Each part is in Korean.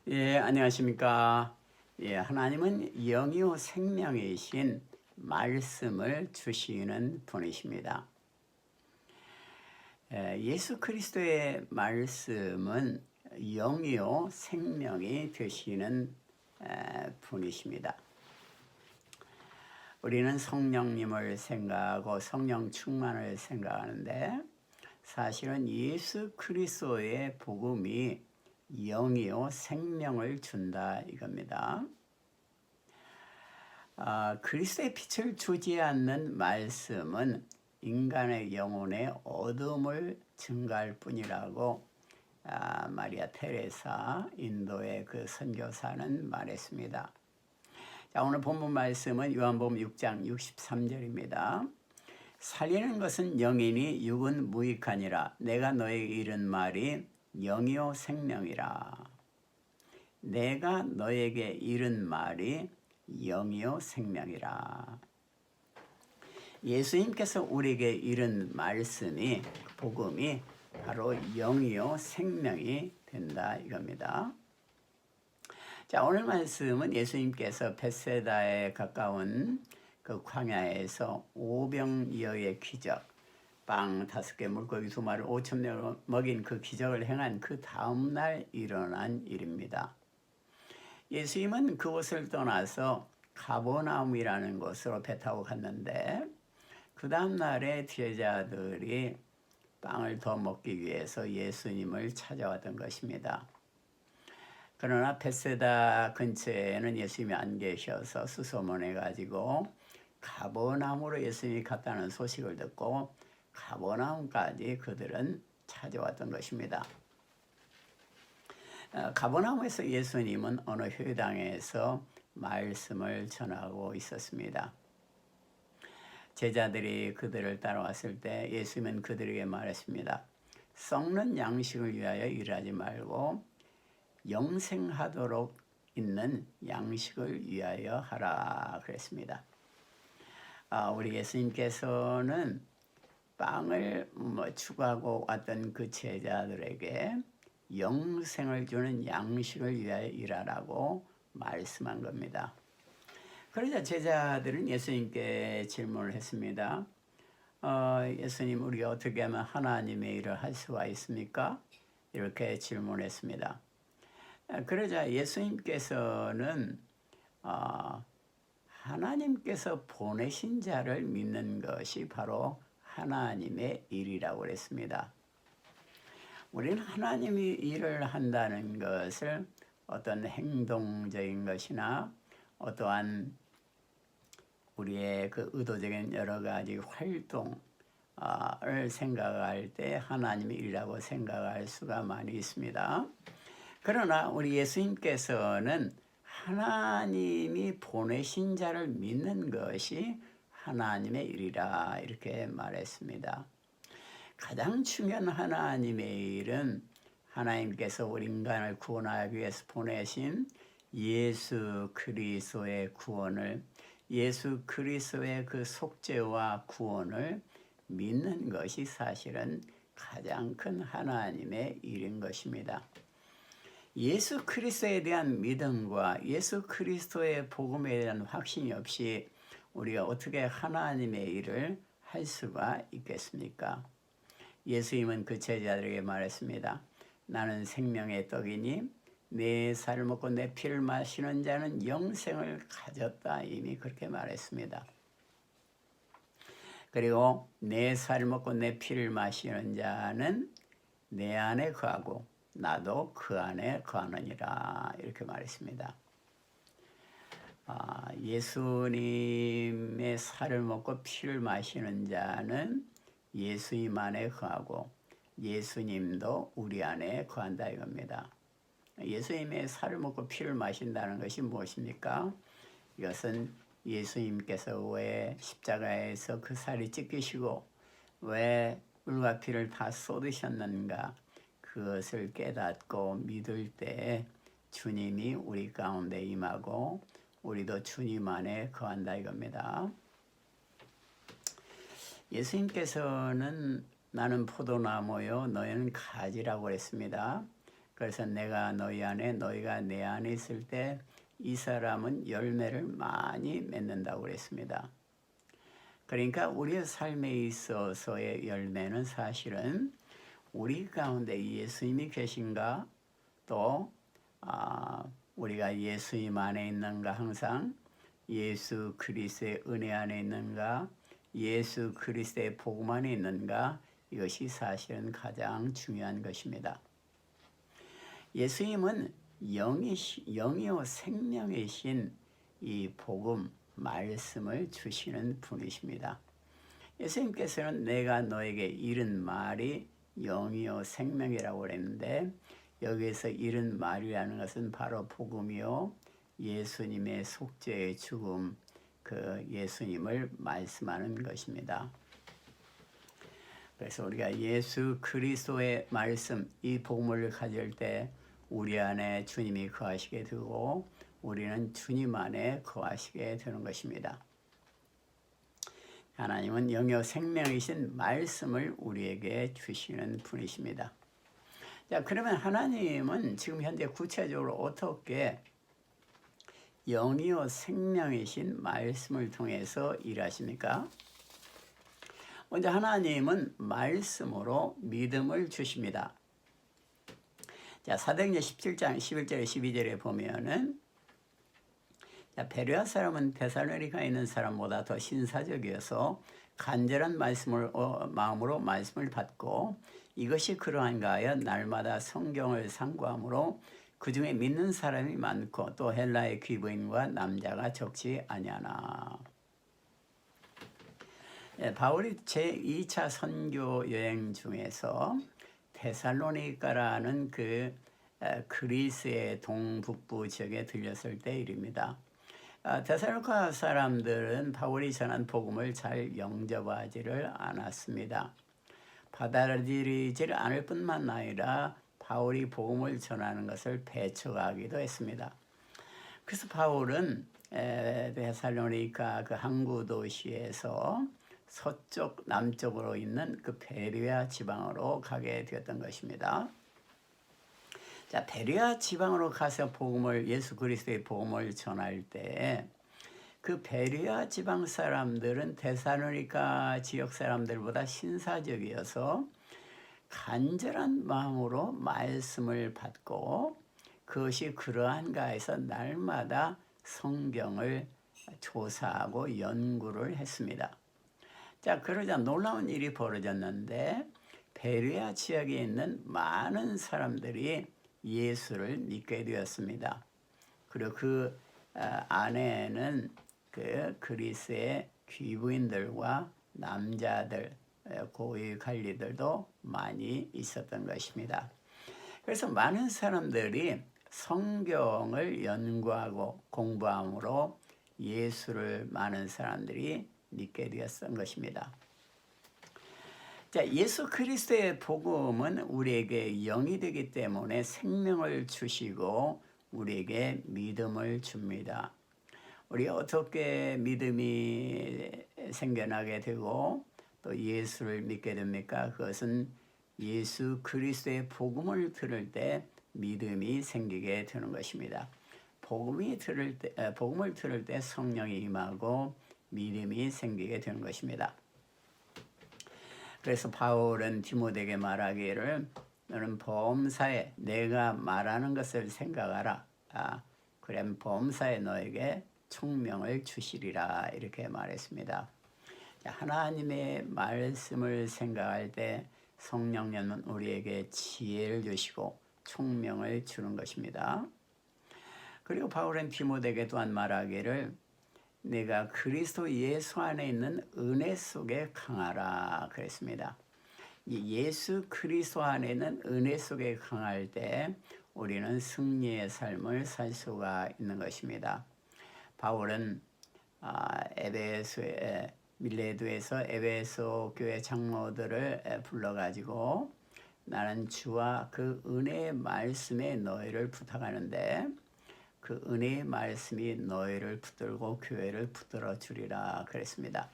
예, 안녕하십니까. 예, 하나님은 영이요 생명이신 말씀을 주시는 분이십니다. 예수 그리스도의 말씀은 영이요 생명이 되시는 분이십니다. 우리는 성령님을 생각하고 성령 충만을 생각하는데 사실은 예수 그리스도의 복음이 영이요 생명을 준다 이겁니다. 그리스도의 빛을 주지 않는 말씀은 인간의 영혼의 어둠을 증가할 뿐이라고 마리아 테레사 인도의 그 선교사는 말했습니다. 자, 오늘 본문 말씀은 요한복음 6장 63절입니다. 살리는 것은 영이니 육은 무익하니라. 내가 너에게 이른 말이 영이요 생명이라. 내가 너에게 이른 말이 영이요 생명이라. 예수님께서 우리에게 이른 말씀이 복음이 바로 영이요 생명이 된다 이겁니다. 자, 오늘 말씀은 예수님께서 벳세다에 가까운 그 광야에서 오병이어의 기적, 빵 5개 물고기 2마리 5,000명을 먹인 그 기적을 행한 그 다음날 일어난 일입니다. 예수님은 그곳을 떠나서 가버나움이라는 곳으로 배 타고 갔는데 그 다음날에 제자들이 빵을 더 먹기 위해서 예수님을 찾아왔던 것입니다. 그러나 벳세다 근처에는 예수님이 안 계셔서 수소문해가지고 가버나움으로 예수님이 갔다는 소식을 듣고 가버나움까지 그들은 찾아왔던 것입니다. 가버나움에서 예수님은 어느 회당에서 말씀을 전하고 있었습니다. 제자들이 그들을 따라왔을 때 예수님은 그들에게 말했습니다. 썩는 양식을 위하여 일하지 말고 영생하도록 있는 양식을 위하여 하라 그랬습니다. 우리 예수님께서는 빵을 추구하고 왔던 그 제자들에게 영생을 주는 양식을 위하여 일하라고 말씀한 겁니다. 그러자 제자들은 예수님께 질문을 했습니다. 예수님, 우리가 어떻게 하면 하나님의 일을 할 수가 있습니까? 이렇게 질문했습니다. 그러자 예수님께서는 하나님께서 보내신 자를 믿는 것이 바로 하나님의 일이라고 했습니다. 우리는 하나님이 일을 한다는 것을 어떤 행동적인 것이나 어떠한 우리의 그 의도적인 여러 가지 활동을 생각할 때 하나님의 일이라고 생각할 수가 많이 있습니다. 그러나 우리 예수님께서는 하나님이 보내신 자를 믿는 것이 하나님의 일이라 이렇게 말했습니다. 가장 중요한 하나님의 일은 하나님께서 우리 인간을 구원하기 위해서 보내신 예수 그리스도의 구원을, 예수 그리스도의 그 속죄와 구원을 믿는 것이 사실은 가장 큰 하나님의 일인 것입니다. 예수 그리스도에 대한 믿음과 예수 그리스도의 복음에 대한 확신이 없이 우리가 어떻게 하나님의 일을 할 수가 있겠습니까? 예수님은 그 제자들에게 말했습니다. 나는 생명의 떡이니 내 살을 먹고 내 피를 마시는 자는 영생을 가졌다. 이미 그렇게 말했습니다. 그리고 내 살을 먹고 내 피를 마시는 자는 내 안에 거하고 나도 그 안에 거하느니라 이렇게 말했습니다. 예수님의 살을 먹고 피를 마시는 자는 예수님 안에 거하고 예수님도 우리 안에 거한다 이겁니다. 예수님의 살을 먹고 피를 마신다는 것이 무엇입니까? 이것은 예수님께서 왜 십자가에서 그 살이 찢기시고 왜 물과 피를 다 쏟으셨는가, 그것을 깨닫고 믿을 때 주님이 우리 가운데 임하고 우리도 주님 안에 거한다 이겁니다. 예수님께서는 나는 포도나무요 너희는 가지라고 했습니다. 그래서 내가 너희 안에 너희가 내 안에 있을 때 이 사람은 열매를 많이 맺는다고 그랬습니다. 그러니까 우리의 삶에 있어서의 열매는 사실은 우리 가운데 예수님이 계신가, 또 우리가 예수님 안에 있는가, 항상 예수 그리스도의 은혜 안에 있는가, 예수 그리스도의 복음 안에 있는가, 이것이 사실은 가장 중요한 것입니다. 예수님은 영이요 생명이신 이 복음 말씀을 주시는 분이십니다. 예수님께서는 내가 너에게 이른 말이 영이요 생명이라고 그랬는데, 여기에서 이른 말이라는 것은 바로 복음이요 예수님의 속죄의 죽음, 그 예수님을 말씀하는 것입니다. 그래서 우리가 예수 그리스도의 말씀, 이 복음을 가질 때 우리 안에 주님이 거하시게 되고 우리는 주님 안에 거하시게 되는 것입니다. 하나님은 영역 생명이신 말씀을 우리에게 주시는 분이십니다. 자, 그러면 하나님은 지금 현재 구체적으로 어떻게 영이요 생명이신 말씀을 통해서 일하십니까? 먼저 하나님은 말씀으로 믿음을 주십니다. 자, 사도행전 17장 11절에 12절에 보면은, 자, 베레아 사람은 데살로니가에 있는 사람보다 더 신사적이어서 간절한 마음으로 말씀을 받고, 이것이 그러한가 하여 날마다 성경을 상고함으로 그 중에 믿는 사람이 많고 또 헬라의 귀부인과 남자가 적지 아니하나. 바울이 제2차 선교 여행 중에서 데살로니가라는 그 그리스의 동북부 지역에 들렸을 때 일입니다. 데살로니가 사람들은 바울이 전한 복음을 잘 영접하지를 않았습니다. 받아들이지 않을 뿐만 아니라 바울이 복음을 전하는 것을 배척하기도 했습니다. 그래서 바울은 데살로니가 그 항구 도시에서 서쪽 남쪽으로 있는 그 베레아 지방으로 가게 되었던 것입니다. 자, 베레아 지방으로 가서 예수 그리스도의 복음을 전할 때 그 베레아 지방 사람들은 데살로니가 지역 사람들보다 신사적이어서 간절한 마음으로 말씀을 받고 그것이 그러한가 해서 날마다 성경을 조사하고 연구를 했습니다. 자, 그러자 놀라운 일이 벌어졌는데 베레아 지역에 있는 많은 사람들이 예수를 믿게 되었습니다. 그리고 그 안에는 그 그리스의 귀부인들과 남자들, 고위 관리들도 많이 있었던 것입니다. 그래서 많은 사람들이 성경을 연구하고 공부함으로 예수를 많은 사람들이 믿게 되었던 것입니다. 자, 예수 그리스도의 복음은 우리에게 영이 되기 때문에 생명을 주시고 우리에게 믿음을 줍니다. 우리가 어떻게 믿음이 생겨나게 되고 또 예수를 믿게 됩니까? 그것은 예수 그리스도의 복음을 들을 때 믿음이 생기게 되는 것입니다. 복음을 들을 때 성령이 임하고 믿음이 생기게 되는 것입니다. 그래서 바울은 디모데에게 말하기를 너는 범사에 내가 말하는 것을 생각하라. 그럼 범사에 너에게 총명을 주시리라, 이렇게 말했습니다. 하나님의 말씀을 생각할 때 성령님은 우리에게 지혜를 주시고 총명을 주는 것입니다. 그리고 바울은 디모데에게 또한 말하기를 내가 그리스도 예수 안에 있는 은혜 속에 강하라 그랬습니다. 예수 그리스도 안에 있는 은혜 속에 강할 때 우리는 승리의 삶을 살 수가 있는 것입니다. 바울은 밀레도에서 에베소 교회 장로들을 불러가지고 나는 주와 그 은혜의 말씀에 너희를 부탁하는데 그 은혜의 말씀이 너희를 붙들고 교회를 붙들어 주리라 그랬습니다.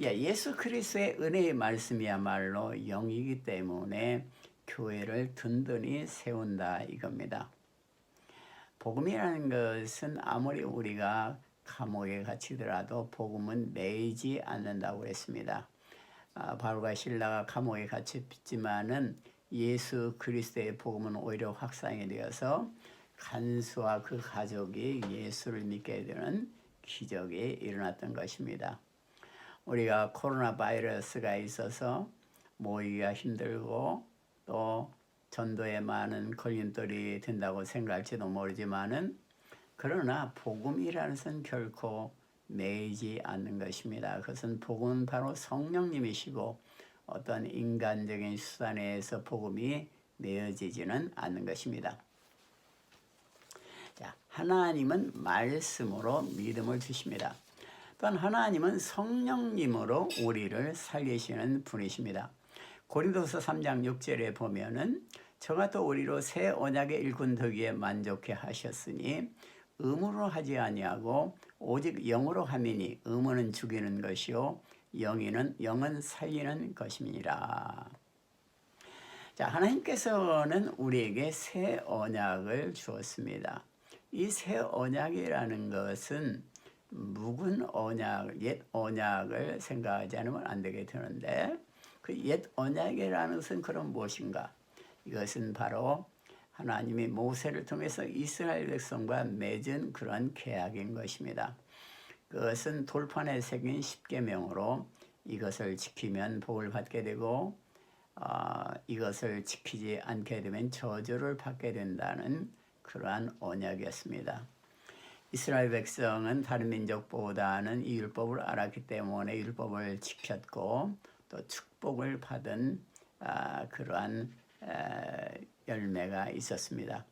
예수 그리스도의 은혜의 말씀이야말로 영이기 때문에 교회를 든든히 세운다 이겁니다. 복음이라는 것은 아무리 우리가 감옥에 갇히더라도 복음은 매이지 않는다고 했습니다. 바울과 실라가 감옥에 갇혔지만은 예수 그리스도의 복음은 오히려 확산이 되어서 간수와 그 가족이 예수를 믿게 되는 기적이 일어났던 것입니다. 우리가 코로나 바이러스가 있어서 모이기가 힘들고 또 전도에 많은 걸림돌이 된다고 생각할지도 모르지만은 그러나 복음이라는 것은 결코 매이지 않는 것입니다. 그것은 복음은 바로 성령님이시고 어떤 인간적인 수단에 의해서 복음이 내어지지는 않는 것입니다. 자, 하나님은 말씀으로 믿음을 주십니다. 또한 하나님은 성령님으로 우리를 살리시는 분이십니다. 고린도서 3장 6절에 보면은 저가 또 우리로 새 언약의 일꾼 되기에 만족해 하셨으니 의무로 하지 아니하고 오직 영으로 함이니 의무는 죽이는 것이요 영은 살리는 것입니다. 자, 하나님께서는 우리에게 새 언약을 주었습니다. 이 새 언약이라는 것은 묵은 언약, 옛 언약을 생각하지 않으면 안 되게 되는데 그 옛 언약이라는 것은 그럼 무엇인가? 이것은 바로 하나님이 모세를 통해서 이스라엘 백성과 맺은 그런 계약인 것입니다. 그것은 돌판에 새긴 십계명으로 이것을 지키면 복을 받게 되고 이것을 지키지 않게 되면 저주를 받게 된다는 그러한 언약이었습니다. 이스라엘 백성은 다른 민족보다는 이 율법을 알았기 때문에 율법을 지켰고 또 축복을 받은 그러한 열매가 있었습니다.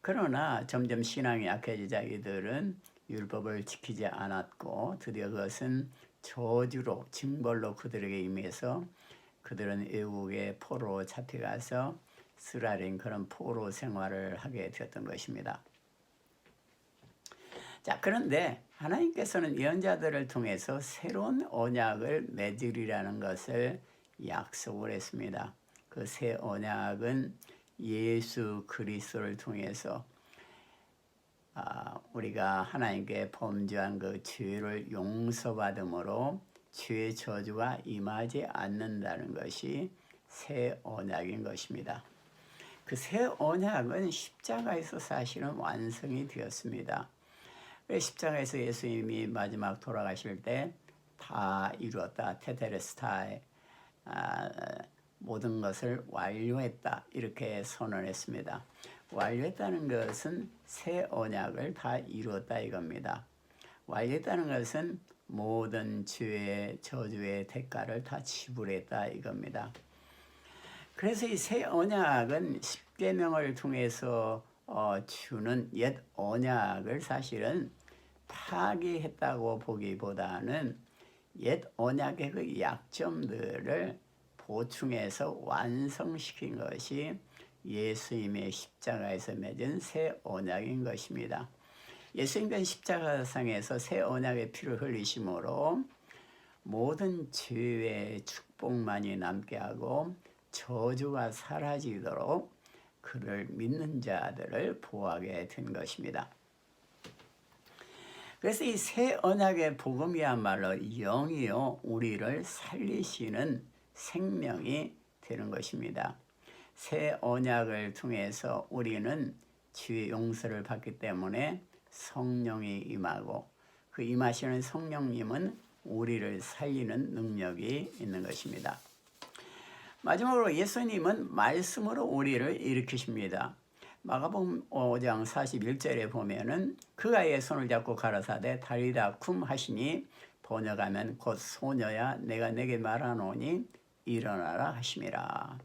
그러나 점점 신앙이 약해지자 이들은 율법을 지키지 않았고 드디어 그것은 저주로 징벌로 그들에게 임해서 그들은 애국의 포로로 잡혀가서 쓰라린 그런 포로 생활을 하게 되었던 것입니다. 자, 그런데 하나님께서는 예언자들을 통해서 새로운 언약을 맺으리라는 것을 약속을 했습니다. 그 새 언약은 예수 그리스도를 통해서 우리가 하나님께 범죄한 그 죄를 용서받음으로 죄의 저주가 임하지 않는다는 것이 새 언약인 것입니다. 그 새 언약은 십자가에서 사실은 완성이 되었습니다. 십자가에서 예수님이 마지막 돌아가실 때 다 이루었다, 테텔레스타이, 모든 것을 완료했다 이렇게 선언했습니다. 완료했다는 것은 새 언약을 다 이루었다 이겁니다. 완료했다는 것은 모든 죄의 저주의 대가를 다 지불했다 이겁니다. 그래서 이 새 언약은 십계명을 통해서 주는 옛 언약을 사실은 파기했다고 보기보다는 옛 언약의 그 약점들을 보충해서 완성시킨 것이 예수님의 십자가에서 맺은 새 언약인 것입니다. 예수님께서 십자가상에서 새 언약의 피를 흘리심으로 모든 죄의 축복만이 남게 하고 저주가 사라지도록 그를 믿는 자들을 보호하게 된 것입니다. 그래서 이 새 언약의 복음이야말로 영이요 우리를 살리시는 생명이 되는 것입니다. 새 언약을 통해서 우리는 죄의 용서를 받기 때문에 성령이 임하고 그 임하시는 성령님은 우리를 살리는 능력이 있는 것입니다. 마지막으로 예수님은 말씀으로 우리를 일으키십니다. 마가복음 5장 41절에 보면은 그가 의 손을 잡고 가라사대 달리다 쿰 하시니 번역하면 곧 소녀야 내가 내게 말하노니 일어나라 하심이라.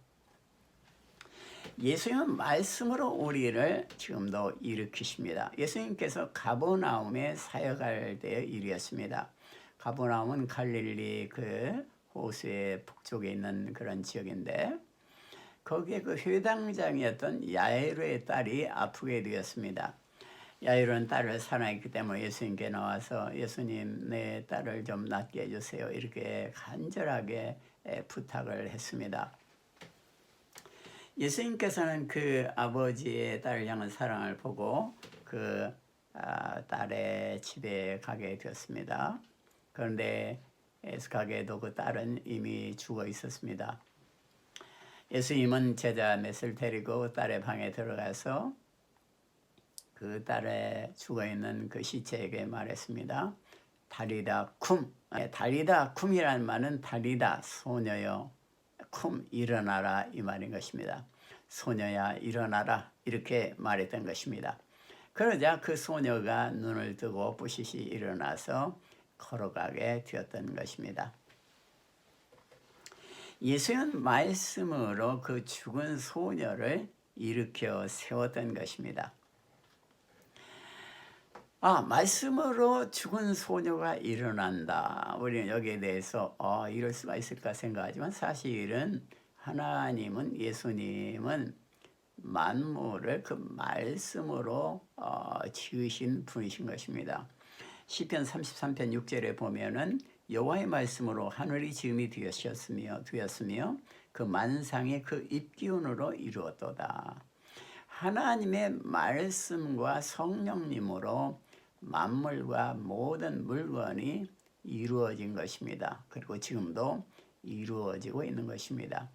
예수님은 말씀으로 우리를 지금도 일으키십니다. 예수님께서 가버나움에 사역할 때의 일이었습니다. 가버나움은 갈릴리 그 호수의 북쪽에 있는 그런 지역인데 거기에 그 회당장이었던 야이로의 딸이 아프게 되었습니다. 야이로는 딸을 사랑했기 때문에 예수님께 나와서 예수님 내 딸을 좀 낫게 해주세요 이렇게 간절하게 부탁을 했습니다. 예수님께서는 그 아버지의 딸을 향한 사랑을 보고 그 딸의 집에 가게 되었습니다. 그런데 애석하게도 그 딸은 이미 죽어 있었습니다. 예수님은 제자 넷을 데리고 딸의 방에 들어가서 그 딸의 죽어있는 그 시체에게 말했습니다. 달리다 쿰. 달리다 쿰이라는 말은 달리다 소녀여 쿰 일어나라 이 말인 것입니다. 소녀야 일어나라 이렇게 말했던 것입니다. 그러자 그 소녀가 눈을 뜨고 부시시 일어나서 걸어가게 되었던 것입니다. 예수는 말씀으로 그 죽은 소녀를 일으켜 세웠던 것입니다. 말씀으로 죽은 소녀가 일어난다. 우리는 여기에 대해서 이럴 수가 있을까 생각하지만 사실은 하나님은 예수님은 만물을 그 말씀으로 지으신 분이신 것입니다. 시편 33편 6절에 보면은 여호와의 말씀으로 하늘이 지음이 되었으며 그 만상이 그 입기운으로 이루었도다. 하나님의 말씀과 성령님으로 만물과 모든 물건이 이루어진 것입니다. 그리고 지금도 이루어지고 있는 것입니다.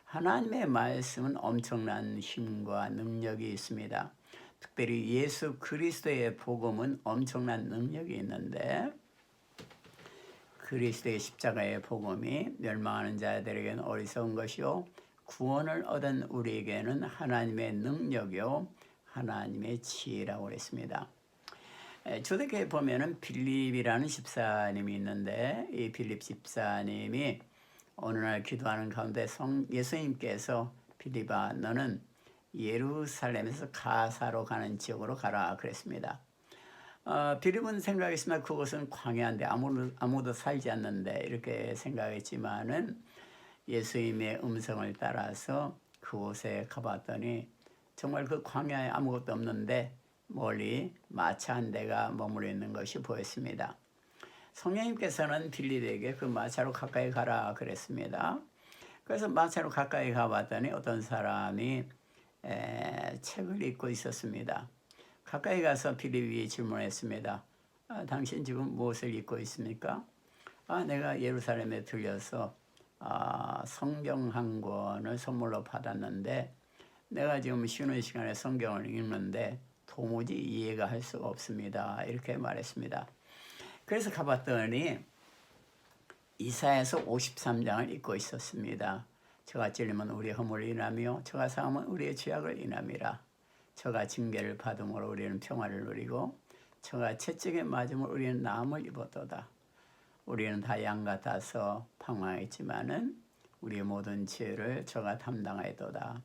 하나님의 말씀은 엄청난 힘과 능력이 있습니다. 특별히 예수 그리스도의 복음은 엄청난 능력이 있는데 그리스도의 십자가의 복음이 멸망하는 자들에게는 어리석은 것이요 구원을 얻은 우리에게는 하나님의 능력이요 하나님의 지혜라고 했습니다. 초대교회에 보면은 빌립이라는 집사님이 있는데 이 빌립 집사님이 어느 날 기도하는 가운데 예수님께서 빌립아 너는 예루살렘에서 가사로 가는 지역으로 가라 그랬습니다. 빌립은 생각했으면 그곳은 광야인데 아무도 살지 않는데 이렇게 생각했지만은 예수님의 음성을 따라서 그곳에 가봤더니 정말 그 광야에 아무것도 없는데 멀리 마차 한 대가 머물러 있는 것이 보였습니다. 성령님께서는 빌립에게 그 마차로 가까이 가라 그랬습니다. 그래서 마차로 가까이 가봤더니 어떤 사람이 책을 읽고 있었습니다. 가까이 가서 빌립이 질문했습니다. 당신 지금 무엇을 읽고 있습니까? 내가 예루살렘에 들려서 성경 한 권을 선물로 받았는데 내가 지금 쉬는 시간에 성경을 읽는데 도무지 이해가 할 수가 없습니다. 이렇게 말했습니다. 그래서 가봤더니 이사야서 53장을 읽고 있었습니다. 저가 찔리면 우리의 허물을 인하며 저가 상하면 우리의 죄악을 인함이라. 저가 징계를 받음으로 우리는 평화를 누리고 저가 채찍에 맞음으로 우리는 나음을 입었도다. 우리는 다 양 같아서 방황했지만은 우리의 모든 죄를 저가 담당하였도다.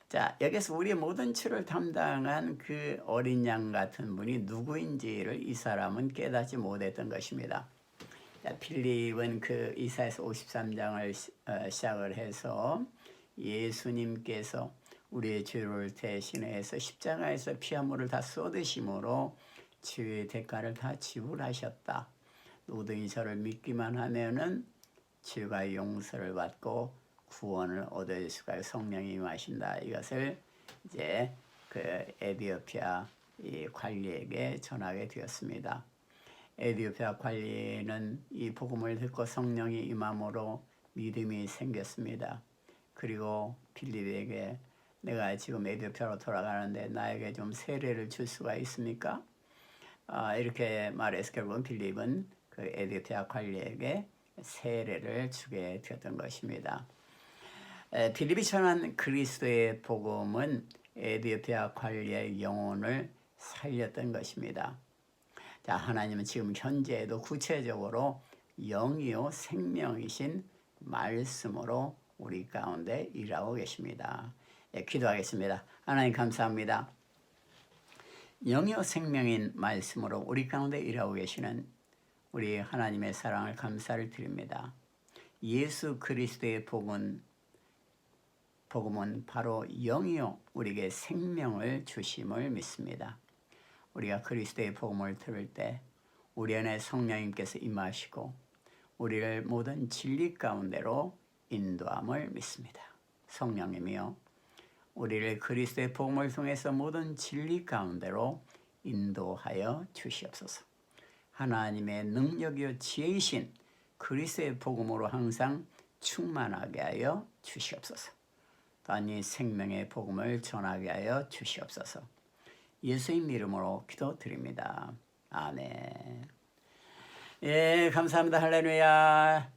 자, 여기서 우리의 모든 죄를 담당한 그 어린 양 같은 분이 누구인지를 이 사람은 깨닫지 못했던 것입니다. 자, 빌립은 그 이사야서 53장을 시작을 해서 예수님께서 우리의 죄를 대신해서 십자가에서 피 한 물을 다 쏟으심으로 죄의 대가를 다 지불하셨다. 누구든지 저를 믿기만 하면은 죄가 용서를 받고 구원을 얻을 수가 성령이 임하신다. 이것을 이제 그 에디오피아 이 관리에게 전하게 되었습니다. 에디오피아 관리는 이 복음을 듣고 성령이 임함으로 믿음이 생겼습니다. 그리고 빌립에게 내가 지금 에디오피아로 돌아가는데 나에게 좀 세례를 줄 수가 있습니까? 이렇게 말해서 결국은 빌립은 그 에디오피아 관리에게 세례를 주게 되었던 것입니다. 빌립이 전한 그리스도의 복음은 에디오피아 관리의 영혼을 살렸던 것입니다. 자, 하나님은 지금 현재에도 구체적으로 영이요 생명이신 말씀으로 우리 가운데 일하고 계십니다. 기도하겠습니다. 하나님 감사합니다. 영이요 생명인 말씀으로 우리 가운데 일하고 계시는 우리 하나님의 사랑을 감사를 드립니다. 예수 그리스도의 복음은 바로 영이요 우리에게 생명을 주심을 믿습니다. 우리가 그리스도의 복음을 들을 때 우리 안에 성령님께서 임하시고 우리를 모든 진리 가운데로 인도함을 믿습니다. 성령님이요 우리를 그리스도의 복음을 통해서 모든 진리 가운데로 인도하여 주시옵소서. 하나님의 능력이요 지혜이신 그리스도의 복음으로 항상 충만하게 하여 주시옵소서. 또한 이 생명의 복음을 전하게 하여 주시옵소서. 예수님 이름으로 기도드립니다. 아멘. 예, 감사합니다. 할렐루야.